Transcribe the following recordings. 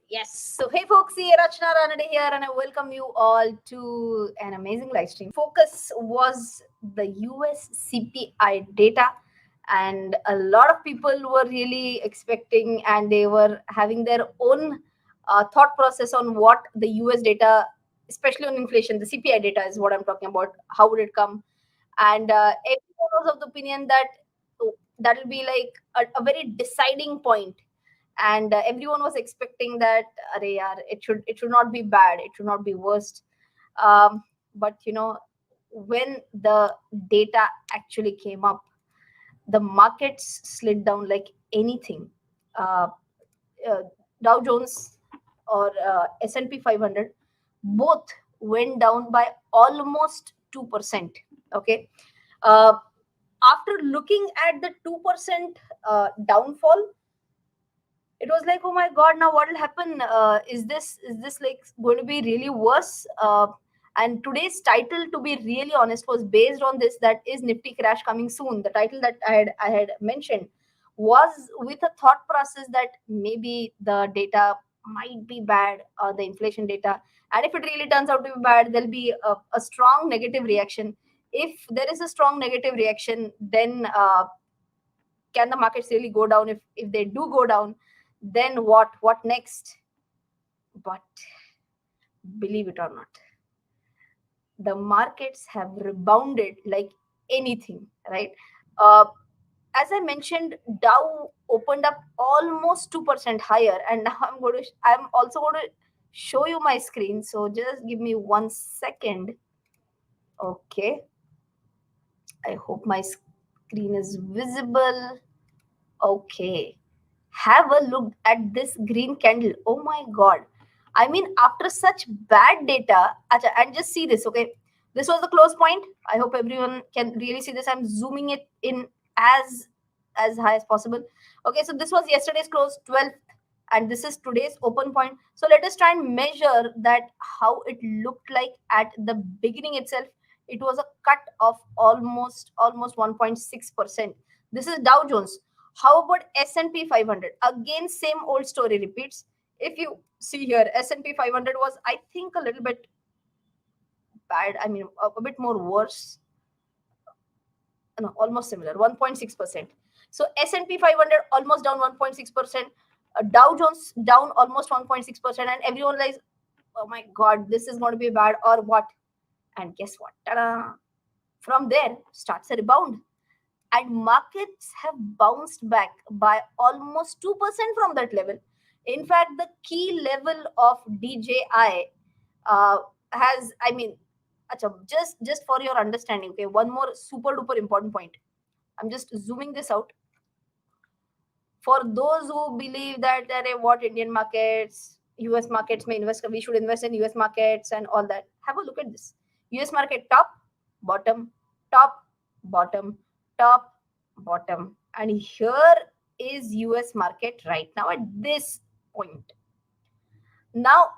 Yes. So, hey folks, here Rachana Ranade here, and I welcome you all to an amazing live stream. Focus was the US CPI data, and a lot of people were really expecting, and they were having their own thought process on what the US data, especially on inflation, the CPI data is what I'm talking about. How would it come? And everyone was of the opinion that that will be like a very deciding point, and everyone was expecting that Arey yaar, it should not be bad, it should not be worst. But when the data actually came up, the markets slid down like anything. uh, uh, Dow Jones or S&P 500 both went down by almost 2%. Okay. uh, After looking at the 2% downfall, it was like, oh my god, now what will happen? Is this like going to be really worse? And today's title, to be really honest, was based on this, that is Nifty crash coming soon. The title that I had mentioned was with a thought process that maybe the data might be bad, or the inflation data, and if it really turns out to be bad, there'll be a strong negative reaction. If there is a strong negative reaction, then can the markets really go down? If they do go down, then what next? But believe it or not, the markets have rebounded like anything, right? uh, as I mentioned, Dow opened up almost 2% higher, and now I'm also going to show you my screen, so just give me 1 second. Okay, I hope my screen is visible. Okay, have a look at this green candle. Oh my god. I mean, after such bad data, and just see this, okay? This was the close point. I hope everyone can really see this. I'm zooming it in as high as possible. Okay, so this was yesterday's close, 12th, and this is today's open point. So let us try and measure that how it looked like at the beginning itself. It was a cut of almost 1.6%. This is Dow Jones. How about S&P 500? Again, same old story repeats. If you see here, S&P 500 was, I think, a little bit bad. I mean, a bit more worse. No, almost similar, 1.6%. So S&P 500 almost down 1.6%. Dow Jones down almost 1.6%. And everyone like, oh my God, this is going to be bad or what? And guess what? Ta-da! From there starts a rebound, and markets have bounced back by almost 2% from that level. In fact, the key level of DJI uh, has, I mean, acha, just for your understanding, okay, one more super duper important point. I'm just zooming this out. For those who believe that what Indian markets, US markets may invest, we should invest in US markets and all that. Have a look at this. US market top, bottom, top, bottom, top, bottom. And here is US market right now at this point. Now,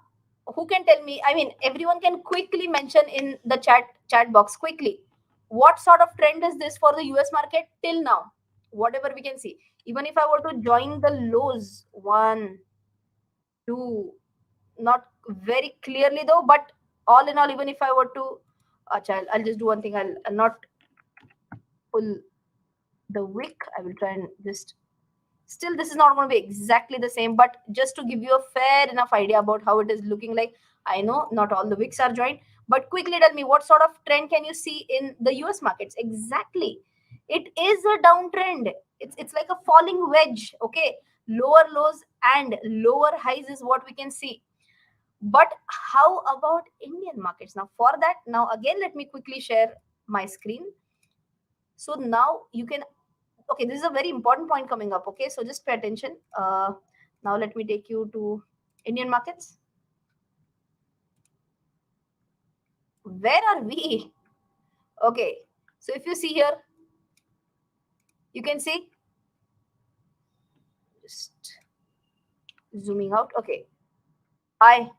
who can tell me? I mean, everyone can quickly mention in the chat box quickly. What sort of trend is this for the US market till now? Whatever we can see. Even if I were to join the lows, one, two, not very clearly though, but all in all, even if I were to, I'll just do one thing. I'll not pull the wick. I will try and just, still this is not going to be exactly the same, but just to give you a fair enough idea about how it is looking like. I know not all the wicks are joined, but quickly tell me, what sort of trend can you see in the US markets? Exactly, it is a downtrend. It's like a falling wedge. Okay, lower lows and lower highs is what we can see. But how about Indian markets? Now for that, now again, let me quickly share my screen. So now you can, okay, this is a very important point coming up. Okay, so just pay attention. Now let me take you to Indian markets. Where are we? Okay, so if you see here, you can see, just zooming out. Okay, high,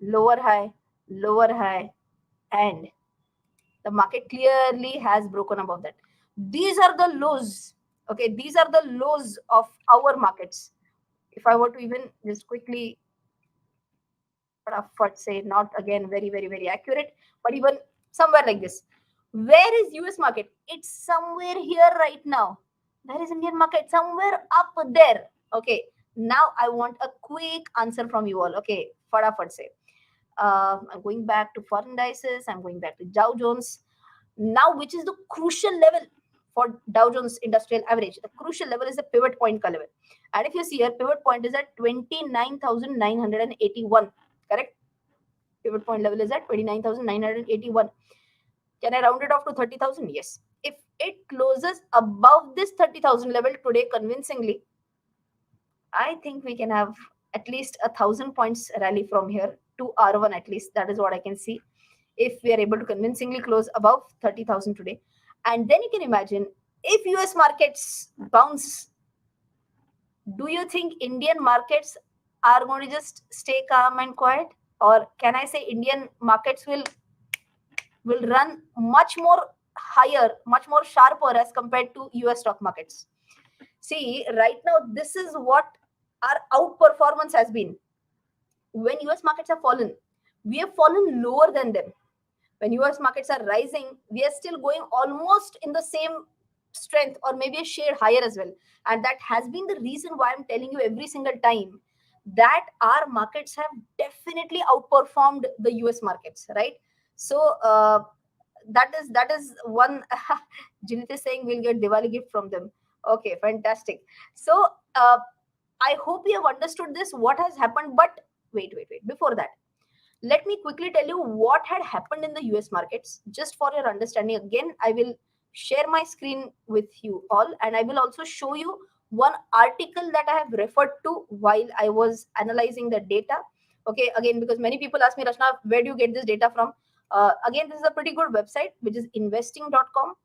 lower high, and the market clearly has broken above that. These are the lows. Okay, these are the lows of our markets. If I were to even just quickly say, not again very accurate, but even somewhere like this. Where is US market? It's somewhere here right now. Where is Indian market? Somewhere up there. Okay. Now I want a quick answer from you all. Okay. Say. I'm going back to foreign indices. I'm going back to Dow Jones. Now, which is the crucial level for Dow Jones Industrial Average? The crucial level is the pivot point level. And if you see here, pivot point is at 29,981. Correct? Pivot point level is at 29,981. Can I round it off to 30,000? Yes. If it closes above this 30,000 level today convincingly, I think we can have at least 1,000 points rally from here to R1 at least. That is what I can see. If we are able to convincingly close above 30,000 today. And then you can imagine if US markets bounce, do you think Indian markets are going to just stay calm and quiet? Or can I say Indian markets will run much more higher, much more sharper as compared to US stock markets? See, right now, this is what our outperformance has been. When US markets have fallen, we have fallen lower than them. When US markets are rising, we are still going almost in the same strength or maybe a shade higher as well. And that has been the reason why I'm telling you every single time that our markets have definitely outperformed the US markets, right? So that is one. Jinit is saying we'll get Diwali gift from them. Okay, fantastic. So I hope you have understood this, what has happened. But wait. Before that, let me quickly tell you what had happened in the US markets, just for your understanding. Again, I will share my screen with you all, and I will also show you one article that I have referred to while I was analyzing the data. Okay, again, because many people ask me, Rachana, where do you get this data from? Again, this is a pretty good website, which is investing.com.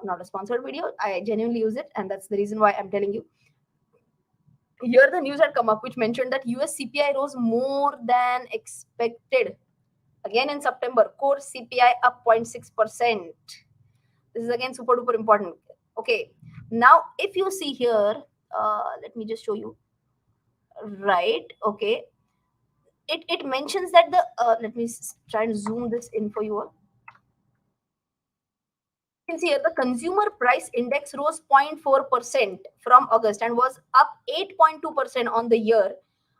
Not a sponsored video. I genuinely use it, and that's the reason why I'm telling you. Here the news had come up which mentioned that US CPI rose more than expected. Again in September, core CPI up 0.6%. This is again super duper important. Okay, now if you see here, let me just show you. Right, okay. It mentions that the, let me try and zoom this in for you all. You can see here the consumer price index rose 0.4% from August and was up 8.2% on the year,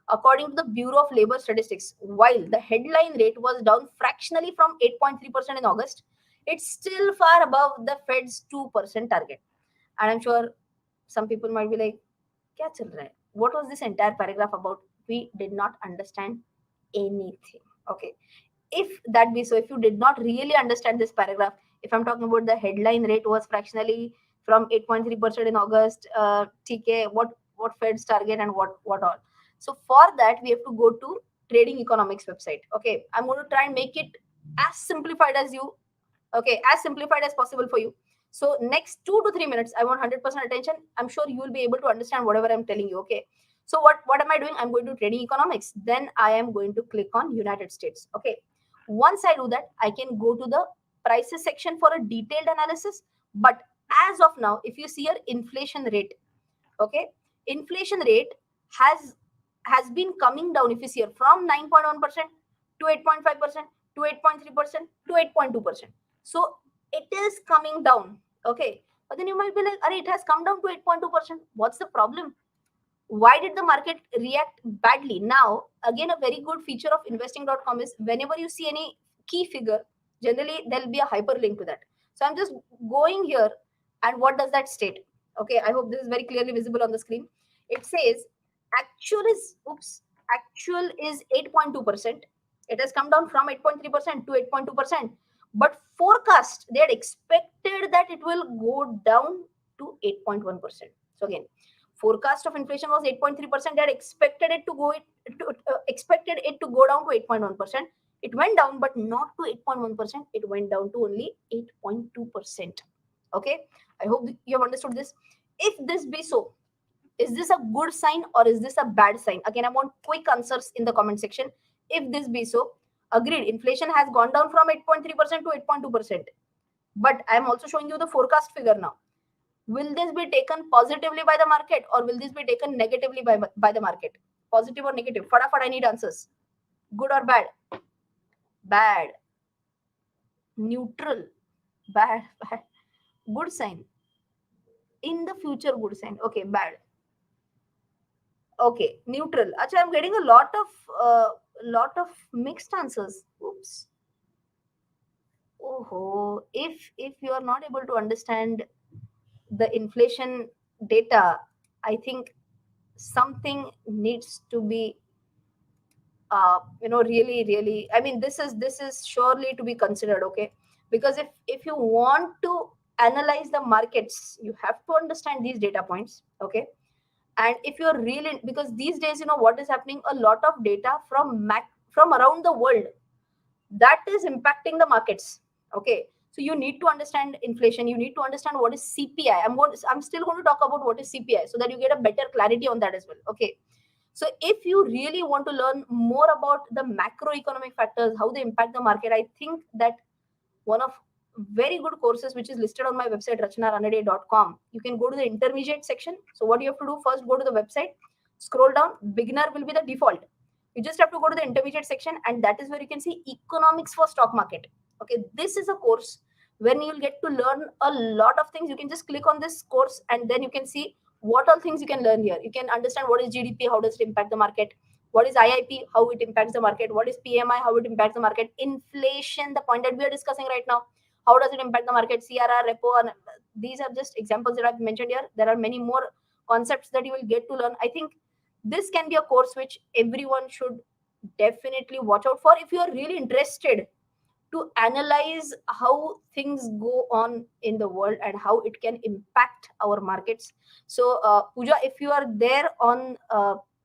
according to the Bureau of Labor Statistics. While the headline rate was down fractionally from 8.3% in August, it's still far above the Fed's 2% target. And I'm sure some people might be like, Kya chal raha hai? What was this entire paragraph about? We did not understand anything. Okay. If that be so, if you did not really understand this paragraph, if I'm talking about the headline rate was fractionally from 8.3% in August, TK, what Fed's target and what all. So for that, we have to go to Trading Economics website. Okay, I'm going to try and make it as simplified as you, okay, as simplified as possible for you. So next 2 to 3 minutes, I want 100% attention. I'm sure you will be able to understand whatever I'm telling you. Okay. So what am I doing? I'm going to Trading Economics. Then I am going to click on United States. Okay. Once I do that, I can go to the prices section for a detailed analysis. But as of now, if you see your inflation rate, okay, inflation rate has been coming down. If you see here, from 9.1% to 8.5% to 8.3% to 8.2%. So it is coming down. Okay. But then you might be like, it has come down to 8.2%. What's the problem? Why did the market react badly? Now, again, a very good feature of investing.com is whenever you see any key figure, generally there'll be a hyperlink to that. So I'm just going here, and what does that state? Okay, I hope this is very clearly visible on the screen. It says actual is 8.2%. It has come down from 8.3% to 8.2%. But forecast, they had expected that it will go down to 8.1%. So again, forecast of inflation was 8.3%. They had expected it to go down to 8.1%. It went down, but not to 8.1%. It went down to only 8.2%. Okay, I hope you have understood this. If this be so, is this a good sign or is this a bad sign? Again, I want quick answers in the comment section. If this be so, agreed, inflation has gone down from 8.3% to 8.2%. But I'm also showing you the forecast figure now. Will this be taken positively by the market or will this be taken negatively by the market? Positive or negative? Fadafad, I need answers. Good or bad? Bad. Neutral. Bad. Bad. Good sign. In the future, good sign. Okay, bad. Okay, neutral. Acha, I'm getting a lot of mixed answers. Oops. Oh, if you are not able to understand the inflation data, I think something needs to be really, I mean, this is surely to be considered. Okay, because if you want to analyze the markets, you have to understand these data points. Okay, and if you're really, because these days, what is happening, a lot of data from around the world that is impacting the markets. Okay, so you need to understand inflation, you need to understand what is CPI. I'm still going to talk about what is CPI so that you get a better clarity on that as well. Okay, so if you really want to learn more about the macroeconomic factors, how they impact the market, I think that one of very good courses which is listed on my website rachanaranade.com, you can go to the intermediate section. So what you have to do, first go to the website, scroll down, beginner will be the default. You just have to go to the intermediate section, and that is where you can see economics for stock market. Okay, this is a course when you'll get to learn a lot of things. You can just click on this course and then you can see what all things you can learn here. You can understand what is GDP, how does it impact the market, what is IIP, how it impacts the market, what is PMI, how it impacts the market, inflation, the point that we are discussing right now, how does it impact the market, CRR, repo, and these are just examples that I've mentioned here. There are many more concepts that you will get to learn. I think this can be a course which everyone should definitely watch out for if you are really interested to analyze how things go on in the world and how it can impact our markets. So, Pooja, if you are there on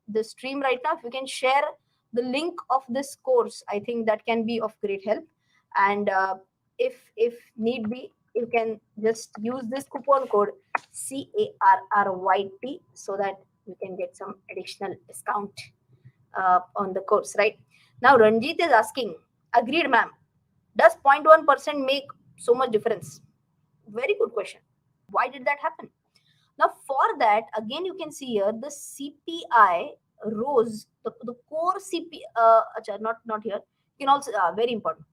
the stream right now, if you can share the link of this course, I think that can be of great help. And if need be, you can just use this coupon code CARRYT so that you can get some additional discount on the course. Right now, Ranjit is asking, agreed, ma'am. Does 0.1% make so much difference? Very good question. Why did that happen? Now, for that, again, you can see here the CPI rose, the core CPI, not here. You can also, very important.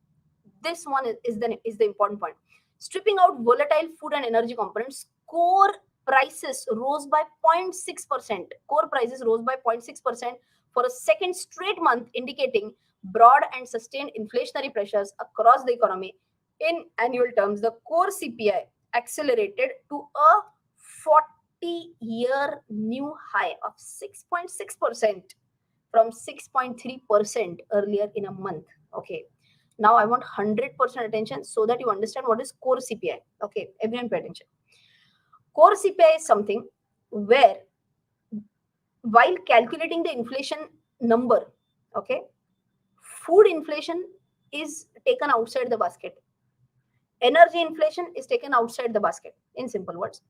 This one is the important point. Stripping out volatile food and energy components, core prices rose by 0.6%. Core prices rose by 0.6% for a second straight month, indicating broad and sustained inflationary pressures across the economy. In annual terms, the core CPI accelerated to a 40-year new high of 6.6% from 6.3% earlier in a month. Okay, now I want 100% attention so that you understand what is core CPI. Okay, everyone pay attention. Core CPI is something where, while calculating the inflation number, okay, food inflation is taken outside the basket, energy inflation is taken outside the basket. In simple words,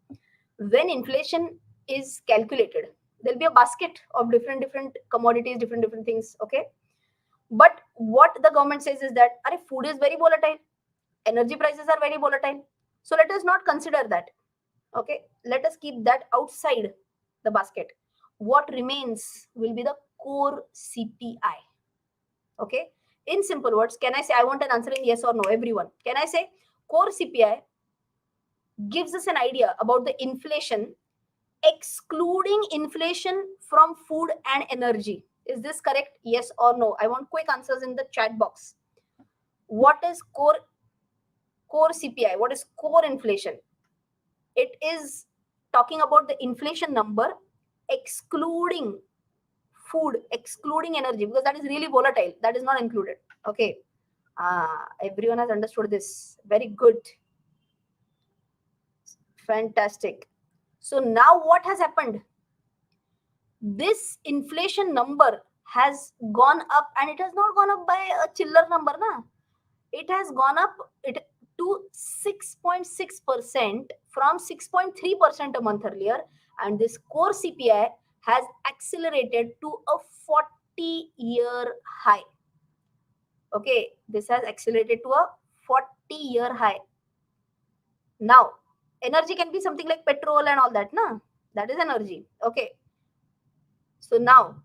when inflation is calculated, there'll be a basket of different commodities, different things. Okay, but what the government says is that food is very volatile, energy prices are very volatile, so let us not consider that. Okay, let us keep that outside the basket. What remains will be the core CPI. Okay, in simple words, can I say, I want an answer in yes or no, everyone? Can I say core CPI gives us an idea about the inflation excluding inflation from food and energy? Is this correct? Yes or no? I want quick answers in the chat box. What is core CPI? What is core inflation? It is talking about the inflation number excluding food, excluding energy, because that is really volatile. That is not included. Okay. Everyone has understood this. Very good. Fantastic. So now what has happened? This inflation number has gone up, and it has not gone up by a chiller number, na? It has gone up to 6.6% from 6.3% a month earlier, and this core CPI has accelerated to a 40-year high. Okay, this has accelerated to a 40-year high. Now, Energy can be something like petrol and all that, na? That is energy. Okay. So now,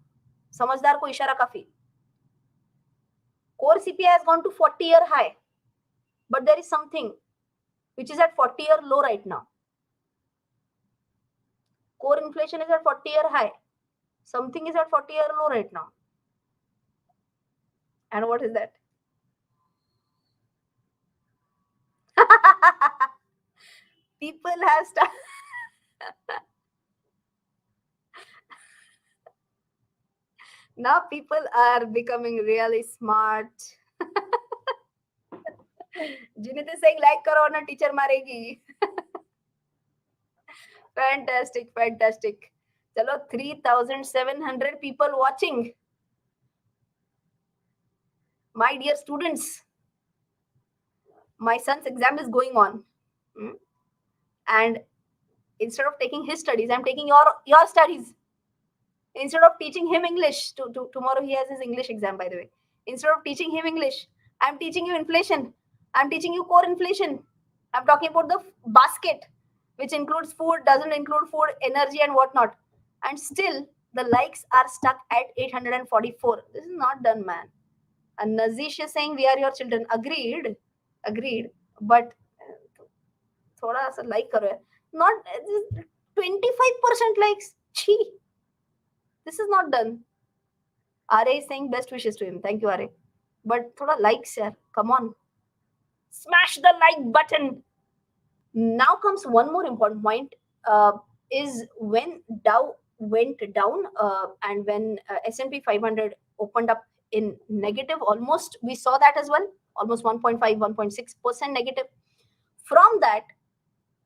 समझदार को इशारा काफी. Core CPI has gone to 40-year high, but there is something which is at 40-year low right now. Core inflation is at 40-year high. Something is at 40-year low right now. And what is that? People have started. Now people are becoming really smart. Junit is saying like karo na teacher maregi. Fantastic, fantastic. Chalo, 3,700 people watching. My dear students, my son's exam is going on. And instead of taking his studies, I'm taking your studies. Instead of teaching him English, tomorrow he has his English exam, by the way. Instead of teaching him English, I'm teaching you inflation. I'm teaching you core inflation. I'm talking about the basket, which includes food, doesn't include food, energy, and whatnot. And still, the likes are stuck at 844. This is not done, man. And Nazish is saying, we are your children. Agreed. But thoda sa like karo hai. Not 25% likes. Chhi. This is not done. RA is saying best wishes to him. Thank you, RA. But thoda likes, yaar. Come on. Smash the like button. Now comes one more important point. Is when Dow went down and when S&P 500 opened up in negative, almost we saw that as well, almost 1.5, 1.6% negative. From that,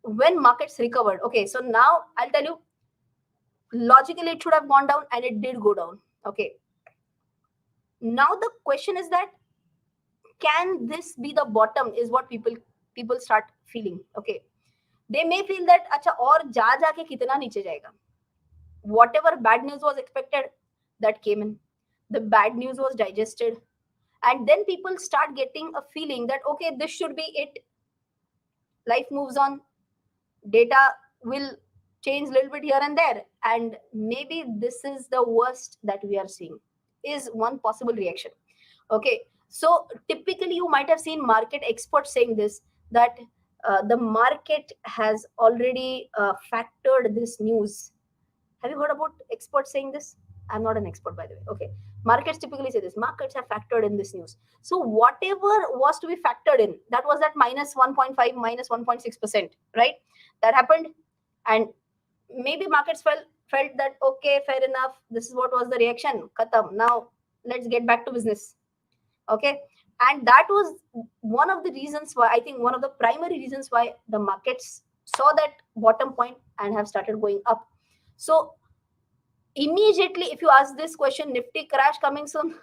when markets recovered, okay, so now I'll tell you, logically it should have gone down and it did go down. Okay. Now the question is that, can this be the bottom, is what people start feeling. Okay. They may feel that, acha, aur ja ke kitna niche jayega. Whatever bad news was expected, that came in. The bad news was digested. And then people start getting a feeling that, okay, this should be it. Life moves on. Data will change a little bit here and there. And maybe this is the worst that we are seeing, is one possible reaction. Okay. So typically you might have seen market experts saying this, that the market has already factored this news. Have you heard about experts saying this? I'm not an expert, by the way. Okay. Markets typically say this. Markets have factored in this news. So whatever was to be factored in, that was that minus 1.5, minus 1.6%, right? That happened. And maybe markets felt that, okay, fair enough. This is what was the reaction. Khatam. Now let's get back to business. Okay. And that was one of the reasons why, I think one of the primary reasons why the markets saw that bottom point and have started going up. So immediately, if you ask this question, Nifty crash coming soon?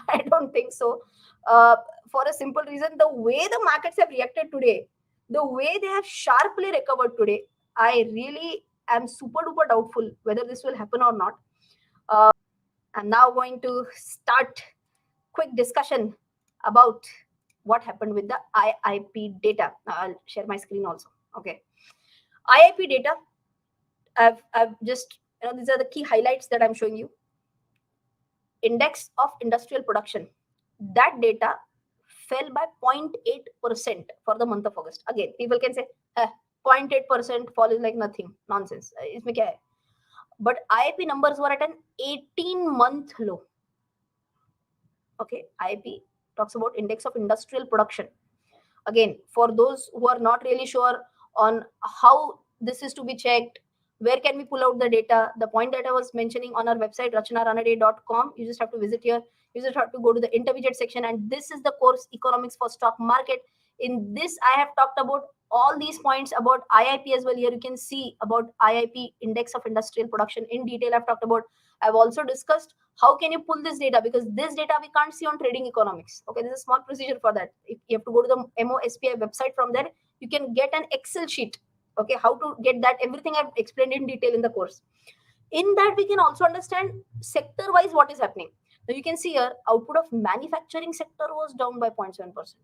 I don't think so. For a simple reason, the way the markets have reacted today, the way they have sharply recovered today, I really am super duper doubtful whether this will happen or not. I'm now going to start quick discussion about what happened with the IIP data. I'll share my screen also. Okay. IIP data, I've just, these are the key highlights that I'm showing you. Index of industrial production, that data fell by 0.8% for the month of August. Again, people can say 0.8% fall is like nothing, nonsense. Isme kya hai? But IIP numbers were at an 18-month low. Okay, IIP talks about index of industrial production. Again, for those who are not really sure on how this is to be checked, where can we pull out the data, the point that I was mentioning on our website, rachanaranade.com, you just have to visit here. You just have to go to the intermediate section, and this is the course Economics for Stock Market. In this, I have talked about all these points about IIP as well. Here you can see about IIP, Index of Industrial Production, in detail. I've talked about. I've also discussed how can you pull this data, because this data we can't see on trading economics. Okay, there's a small procedure for that. If you have to go to the MOSPI website. From there you can get an Excel sheet. Okay, how to get that, everything I've explained in detail in the course. In that we can also understand sector wise what is happening. Now you can see here output of manufacturing sector was down by 0.7%.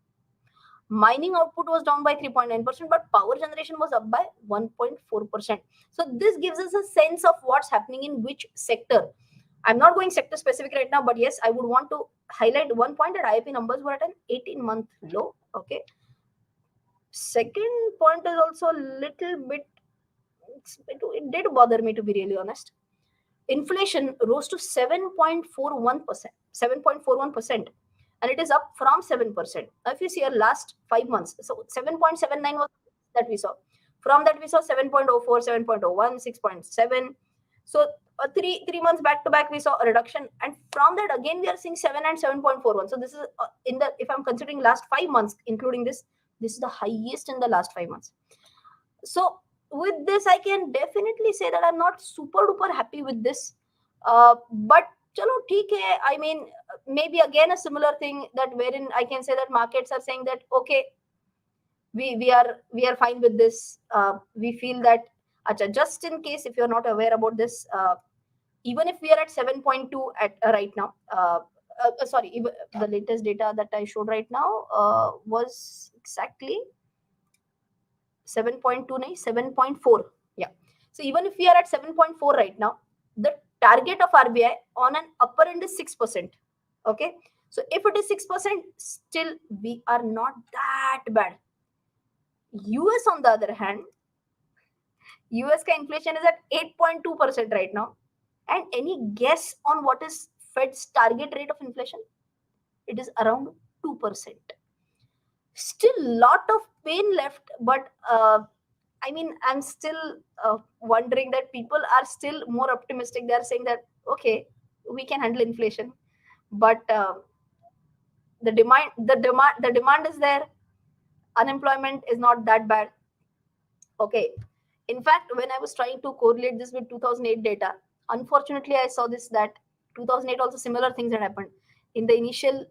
Mining output was down by 3.9%, but power generation was up by 1.4%. So this gives us a sense of what's happening in which sector. I'm not going sector specific right now, but yes, I would want to highlight one point that IIP numbers were at an 18-month low. Okay. Second point is also a little bit, it did bother me, to be really honest. Inflation rose to 7.41%, 7.41%, and it is up from 7%. Now, if you see our last 5 months, so 7.79 was that we saw. From that, we saw 7.04, 7.01, 6.7. So, 3 months back to back, we saw a reduction, and from that again, we are seeing 7 and 7.41. So, this is in the, if I'm considering last 5 months, including this is the highest in the last 5 months. So with this, I can definitely say that I'm not super duper happy with this. But chalo, theek hai. I mean, maybe again a similar thing that wherein I can say that markets are saying that okay, we are fine with this. We feel that just in case if you're not aware about this, even if we are at 7.2 at right now, sorry, even the latest data that I showed right now was exactly 7.2, 7.4. Yeah. So even if we are at 7.4 right now, the target of RBI on an upper end is 6%. Okay. So if it is 6%, still we are not that bad. US on the other hand, US ka inflation is at 8.2% right now. And any guess on what is Fed's target rate of inflation? It is around 2%. Still lot of pain left, but I mean, I'm still wondering that people are still more optimistic. They're saying that okay, we can handle inflation, but the demand is there. Unemployment is not that bad. Okay. In fact, when I was trying to correlate this with 2008 data, unfortunately, I saw this that 2008 also similar things had happened in the initial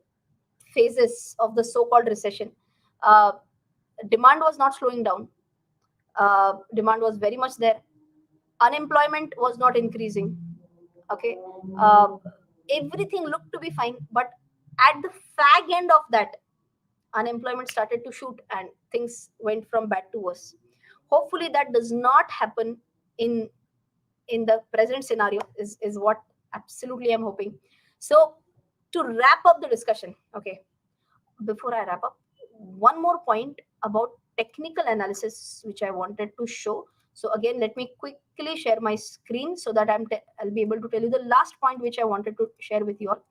phases of the so-called recession. Uh, Demand was not slowing down. Demand was very much there. Unemployment was not increasing. Okay. Everything looked to be fine, but at the fag end of that, unemployment started to shoot and things went from bad to worse. Hopefully that does not happen in the present scenario, is what absolutely I'm hoping. So to wrap up the discussion, okay, before I wrap up, one more point about technical analysis which I wanted to show. So again, let me quickly share my screen so that I'll be able to tell you the last point which I wanted to share with you all.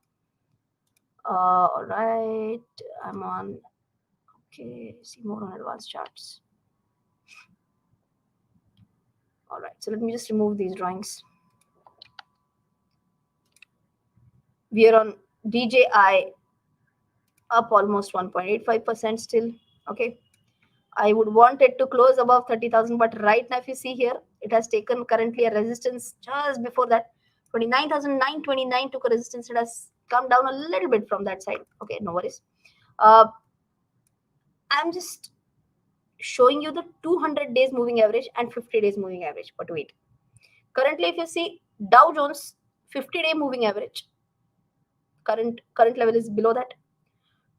All right, I'm on. Okay, see more on advanced charts. All right, so let me just remove these drawings. We are on DJI up almost 1.85% still. Okay. I would want it to close above 30,000, but right now, if you see here, it has taken currently a resistance just before that. 29,929 took a resistance. It has come down a little bit from that side. Okay, no worries. I'm just showing you the 200 days moving average and 50 days moving average. But wait, currently, if you see Dow Jones 50-day moving average, current level is below that.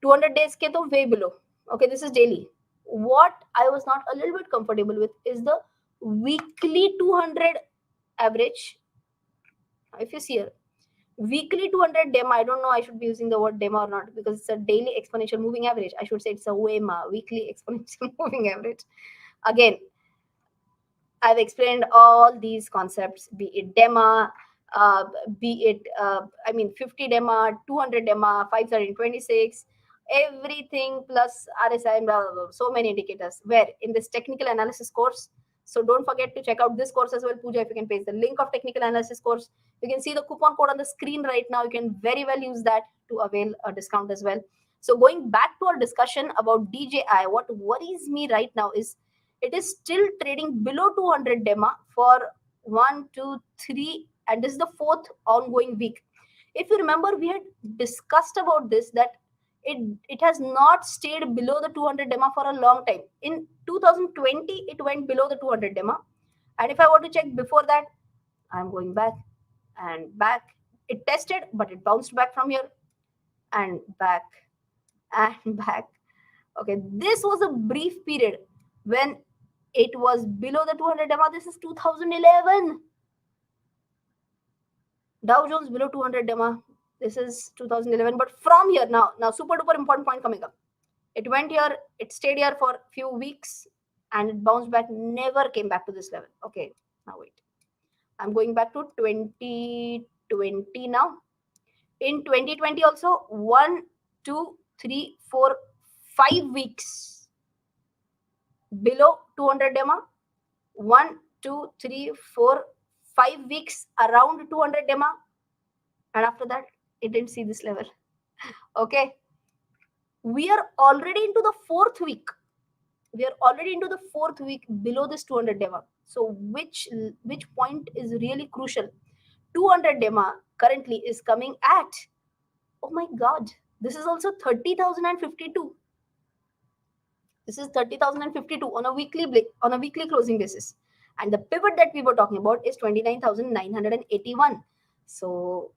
200 days ke to way below. Okay, this is daily. What I was not a little bit comfortable with is the weekly 200 average. If you see here, weekly 200 DEMA, I don't know I should be using the word DEMA or not because it's a daily exponential moving average. I should say it's a WEMA, weekly exponential moving average. Again, I've explained all these concepts, be it DEMA, be it, 50 DEMA, 200 DEMA, 526, everything plus RSI, blah, blah, blah, so many indicators. Where in this technical analysis course, so don't forget to check out this course as well, Pooja, if you can paste the link of technical analysis course. You can see the coupon code on the screen right now. You can very well use that to avail a discount as well. So going back to our discussion about DJI, what worries me right now is it is still trading below 200 DEMA for 1, 2, 3, and this is the fourth ongoing week. If you remember, we had discussed about this, that it has not stayed below the 200 DEMA for a long time. In 2020, it went below the 200 DEMA. And if I want to check before that, I'm going back and back. It tested, but it bounced back from here and back and back. Okay, this was a brief period when it was below the 200 DEMA. This is 2011. Dow Jones below 200 DEMA. This is 2011. But from here, now super duper important point coming up. It went here, it stayed here for a few weeks, and it bounced back, never came back to this level. Okay, now wait. I'm going back to 2020 now. In 2020 also, 1, 2, 3, 4, 5 weeks below 200 DEMA. 1, 2, 3, 4, 5 weeks around 200 DEMA. And after that, it didn't see this level. Okay. We are already into the fourth week. We are already into the fourth week below this 200 DEMA. So which point is really crucial? 200 DEMA currently is coming at, oh my God, this is also 30,052. This is 30,052 on a weekly closing basis. And the pivot that we were talking about is 29,981. So,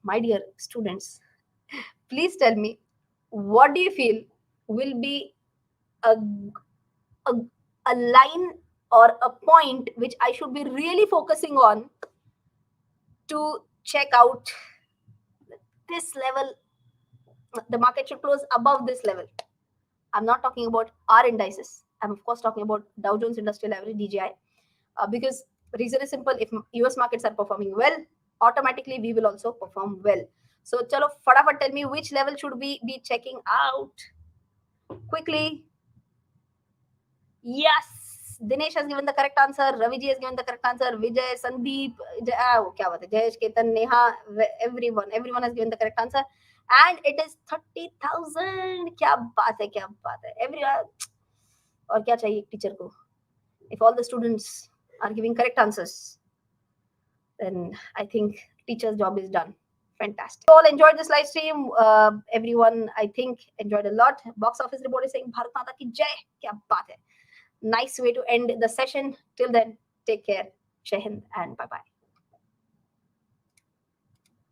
my dear students, please tell me, what do you feel will be a, a, a line or a point which I should be really focusing on to check out this level? The market should close above this level. I'm not talking about our indices. I'm of course talking about Dow Jones Industrial Average (DJI), because reason is simple. If US markets are performing well, automatically we will also perform well. So, chalo, fadafat, tell me which level should we be checking out quickly. Yes, Dinesh has given the correct answer. Raviji has given the correct answer. Vijay, Sandeep, Jayesh, Ketan, Neha, everyone has given the correct answer. And it is 30,000. क्या बात है everyone. और क्या चाहिए teacher को? If all the students are giving correct answers, then I think teacher's job is done. Fantastic. You all enjoyed this live stream. Everyone, I think, enjoyed a lot. Box office report is saying Bharat Mata ki jai. Kya baat hai. Nice way to end the session. Till then, take care. Jai Hind and bye-bye.